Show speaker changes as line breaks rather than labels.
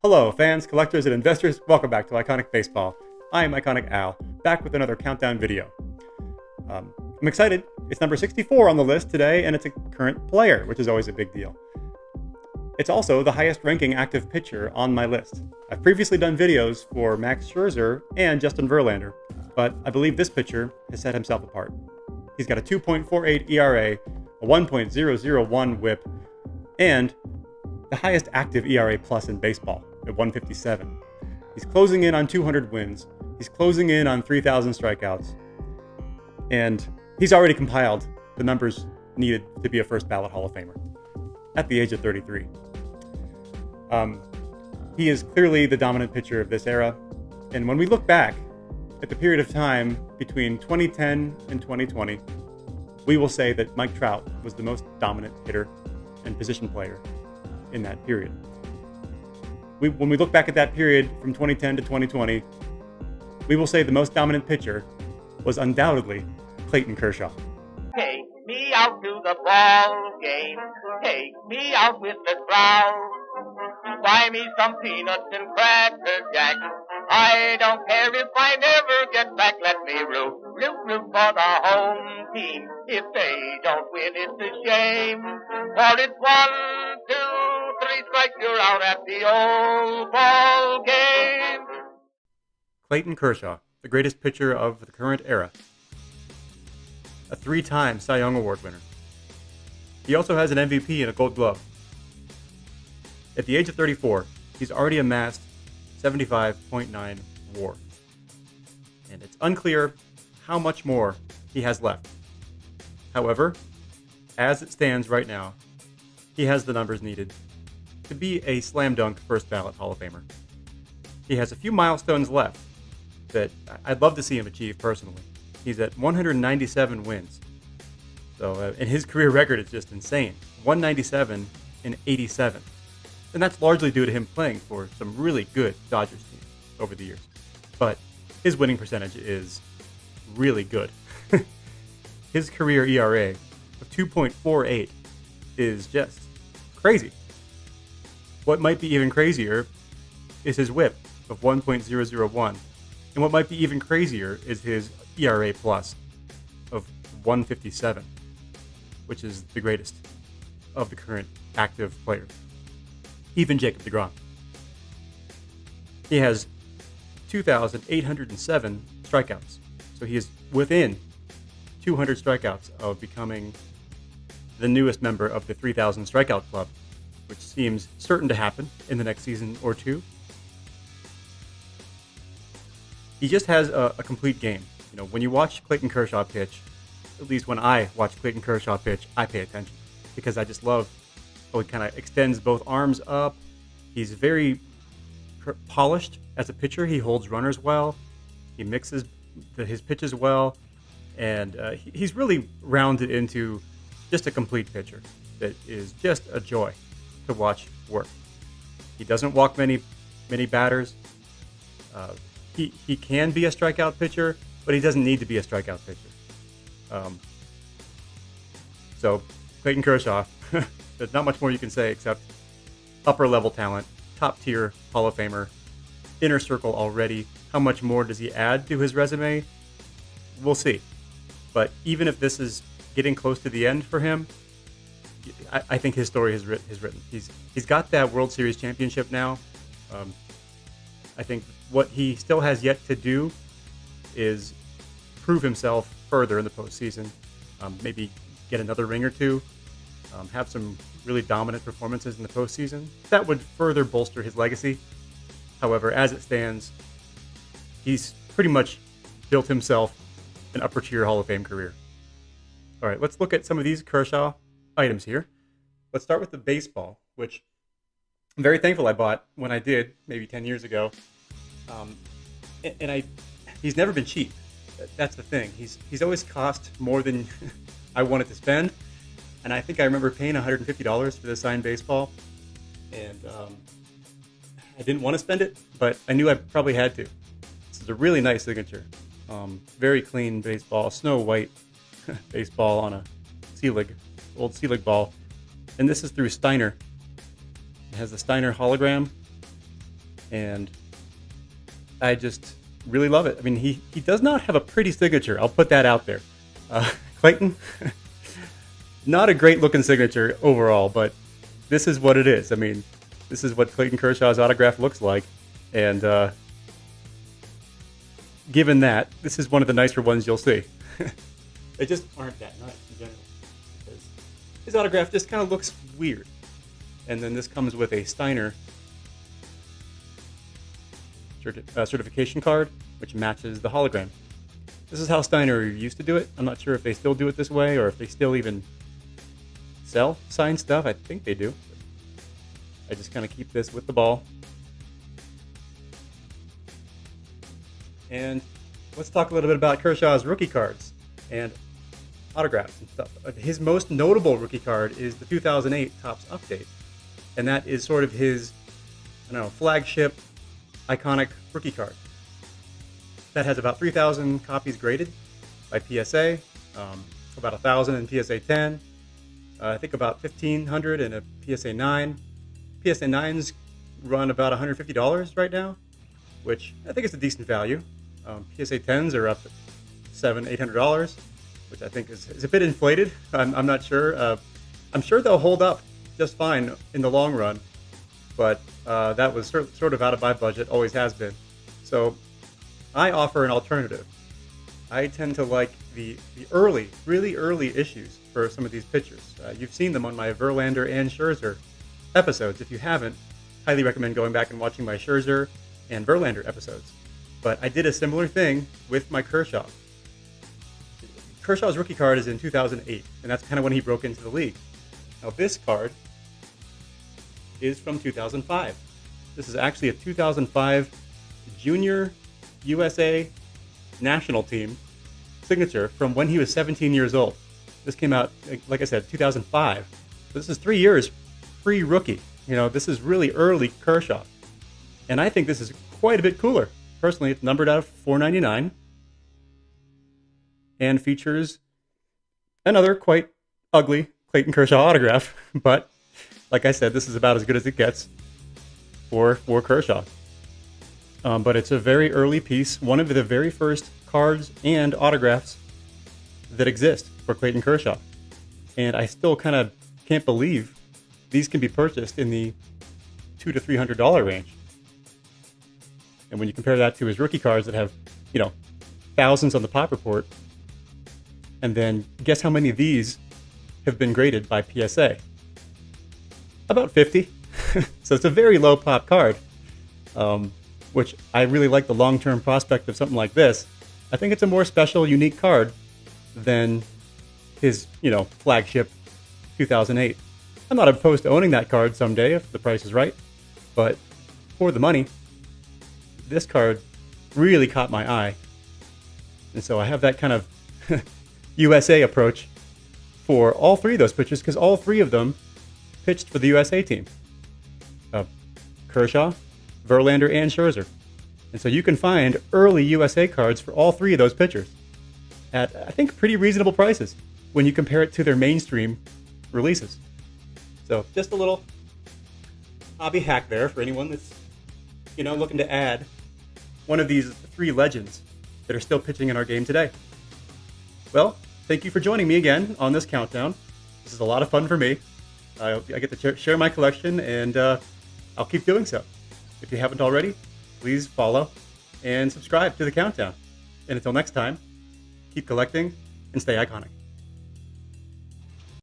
Hello, fans, collectors, and investors. Welcome back to Iconic Baseball. I am Iconic Al, back with another countdown video. I'm excited. It's number 64 on the list today, and it's a current player, which is always a big deal. It's also the highest ranking active pitcher on my list. I've previously done videos for Max Scherzer and Justin Verlander, but I believe this pitcher has set himself apart. He's got a 2.48 ERA, a 1.001 WHIP, and the highest active ERA plus in baseball at 157. He's closing in on 200 wins. He's closing in on 3,000 strikeouts. And he's already compiled the numbers needed to be a first ballot Hall of Famer at the age of 33. He is clearly the dominant pitcher of this era. And when we look back at the period of time between 2010 and 2020, we will say that Mike Trout was the most dominant hitter and position player in that period. When we look back at that period from 2010 to 2020, we will say the most dominant pitcher was undoubtedly Clayton Kershaw.
Take me out to the ball game. Take me out with the crowd. Buy me some peanuts and cracker jack. I don't care if I never get back. Let me root for the home team. If they don't win, it's a shame. For it's 1, 2, 3 strikes, you're out at the old ball game.
Clayton Kershaw, the greatest pitcher of the current era. A 3-time Cy Young Award winner. He also has an MVP and a Gold Glove. At the age of 34, he's already amassed 75.9 WAR. And it's unclear how much more he has left. However, as it stands right now, he has the numbers needed to be a slam dunk first ballot Hall of Famer. He has a few milestones left that I'd love to see him achieve personally. He's at 197 wins. So, and his career record is just insane. 197 and 87. And that's largely due to him playing for some really good Dodgers teams over the years. But his winning percentage is really good. His career ERA of 2.48 is just crazy. What might be even crazier is his WHIP of 1.001. And what might be even crazier is his ERA plus of 157, which is the greatest of the current active players. Even Jacob deGrom. He has 2,807 strikeouts. So he is within 200 strikeouts of becoming the newest member of the 3,000 strikeout club, which seems certain to happen in the next season or two. He just has a complete game. You know, when you watch Clayton Kershaw pitch, at least when I watch Clayton Kershaw pitch, I pay attention because I just love how he kind of extends both arms up. He's very polished as a pitcher. He holds runners well. He mixes his pitches well. And he's really rounded into just a complete pitcher that is just a joy to watch work. He doesn't walk many batters. He can be a strikeout pitcher, but he doesn't need to be a strikeout pitcher. So Clayton Kershaw, there's not much more you can say except upper level talent, top tier Hall of Famer, inner circle already. How much more does he add to his resume? We'll see. But even if this is getting close to the end for him, I think his story is written. He's got that World Series championship now. I think what he still has yet to do is prove himself further in the postseason. Maybe get another ring or two. Have some really dominant performances in the postseason. That would further bolster his legacy. However, as it stands, he's pretty much built himself an upper tier Hall of Fame career. All right, let's look at some of these Kershaw items here. Let's start with the baseball, which I'm very thankful I bought when I did, maybe 10 years ago. He's never been cheap. That's the thing. He's always cost more than I wanted to spend. And I think I remember paying $150 for this signed baseball. And I didn't want to spend it, but I knew I probably had to. This is a really nice signature. Very clean baseball, snow white baseball on a old Selig ball. And this is through Steiner. It has the Steiner hologram. and I just really love it. I mean, he does not have a pretty signature. I'll put that out there. Clayton, not a great looking signature overall, but this is what it is. I mean, this is what Clayton Kershaw's autograph looks like, and given that, this is one of the nicer ones you'll see. They just aren't that nice in general, because his autograph just kind of looks weird. And then this comes with a Steiner certification card, which matches the hologram. This is how Steiner used to do it. I'm not sure if they still do it this way, or if they still even sell signed stuff. I think they do. I just kind of keep this with the ball. And let's talk a little bit about Kershaw's rookie cards and autographs and stuff. His most notable rookie card is the 2008 Topps Update. And that is sort of his, flagship, iconic rookie card. That has about 3,000 copies graded by PSA, about 1,000 in PSA 10, I think about 1,500 in a PSA 9. PSA 9s run about $150 right now, which I think is a decent value. PSA 10s are up at $700, $800, which I think is a bit inflated. I'm not sure. I'm sure they'll hold up just fine in the long run, but that was sort of out of my budget, always has been. So I offer an alternative. I tend to like the early, really early issues for some of these pitchers. You've seen them on my Verlander and Scherzer episodes. If you haven't, highly recommend going back and watching my Scherzer and Verlander episodes. But I did a similar thing with my Kershaw. Kershaw's rookie card is in 2008, and that's kind of when he broke into the league. Now this card is from 2005. This is actually a 2005 Junior USA national team signature from when he was 17 years old. This came out, like I said, 2005. This is 3 years pre-rookie. This is really early Kershaw. And I think this is quite a bit cooler. Personally, it's numbered out of $4.99 and features another quite ugly Clayton Kershaw autograph. But like I said, this is about as good as it gets for Kershaw. But it's a very early piece, one of the very first cards and autographs that exist for Clayton Kershaw. And I still kind of can't believe these can be purchased in the $200 to $300 range. And when you compare that to his rookie cards that have, thousands on the pop report, and then guess how many of these have been graded by PSA? About 50. So it's a very low pop card, which I really like the long-term prospect of something like this. I think it's a more special, unique card than his, flagship 2008. I'm not opposed to owning that card someday if the price is right, but for the money, this card really caught my eye. And so I have that kind of USA approach for all three of those pitchers, because all three of them pitched for the USA team. Kershaw, Verlander, and Scherzer. And so you can find early USA cards for all three of those pitchers at, I think, pretty reasonable prices when you compare it to their mainstream releases. So just a little hobby hack there for anyone that's, looking to add one of these three legends that are still pitching in our game today. Well, thank you for joining me again on this countdown. This is a lot of fun for me. I get to share my collection, and I'll keep doing so. If you haven't already, please follow and subscribe to the countdown. And until next time, keep collecting and stay iconic.